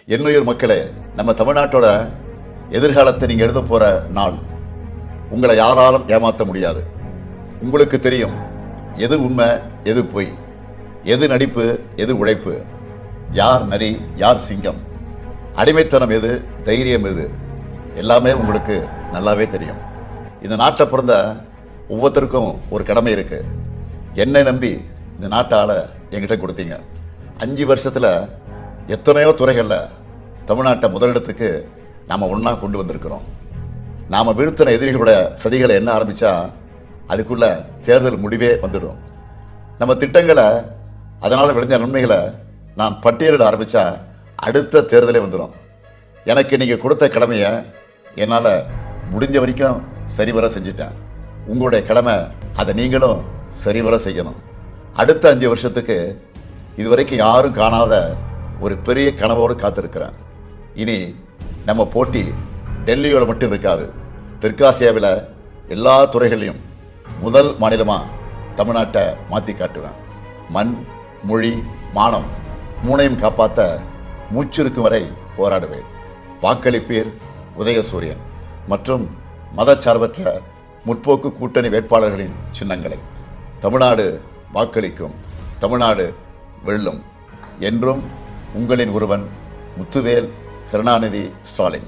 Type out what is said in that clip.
என்னுயிர் மக்களே, நம்ம தமிழ்நாட்டோட எதிர்காலத்தை நீங்க எழுத போற நாள். உங்களை யாராலும் ஏமாற்ற முடியாது. உங்களுக்கு தெரியும் எது உண்மை, எது பொய், எது நடிப்பு, எது உழைப்பு, யார் நரி, யார் சிங்கம், அடிமைத்தனம் எது, தைரியம் எது, எல்லாமே உங்களுக்கு நல்லாவே தெரியும். இந்த நாட்டை பிறந்த ஒவ்வொருத்தருக்கும் ஒரு கடமை இருக்கு. என்னை நம்பி இந்த நாட்டால என்கிட்ட கொடுத்தீங்க. 5 வருஷத்துல எத்தனையோ துறைகளில் தமிழ்நாட்டை முதலிடத்துக்கு நாம் ஒன்றா கொண்டு வந்திருக்கிறோம். நாம் வீழ்த்தின எதிரிகளோட சதிகளை என்ன ஆரம்பித்தா அதுக்குள்ள தேர்தல் முடிவே வந்துடும். நம்ம திட்டங்களை, அதனால் விளைஞ்ச நன்மைகளை நான் பட்டியலிட ஆரம்பித்தா அடுத்த தேர்தலே வந்துடும். எனக்கு நீங்கள் கொடுத்த கடமையை என்னால் முடிஞ்ச வரைக்கும் சரிவர செஞ்சுட்டேன். உங்களுடைய கடமை அதை நீங்களும் சரிவர செய்யணும். அடுத்த 5 வருஷத்துக்கு இதுவரைக்கும் யாரும் காணாத ஒரு பெரிய கனவோடு காத்திருக்கிறேன். இனி நம்ம போட்டி டெல்லியோட மட்டும் இருக்காது. தெற்காசியாவில் எல்லா துறைகளையும் முதல் மாநிலமாக தமிழ்நாட்டை மாற்றி காட்டுவேன். மண், மொழி, மானம் 3ஐயும் காப்பாற்ற மூச்சிருக்கும் வரை போராடுவேன். வாக்களிப்பீர் உதயசூரியன் மற்றும் மதச்சார்பற்ற முற்போக்கு கூட்டணி வேட்பாளர்களின் சின்னங்களை. தமிழ்நாடு வாக்களிக்கும், தமிழ்நாடு வெல்லும். என்றும் உங்களின் ஒருவன், முத்துவேல் கருணாநிதி ஸ்டாலின்.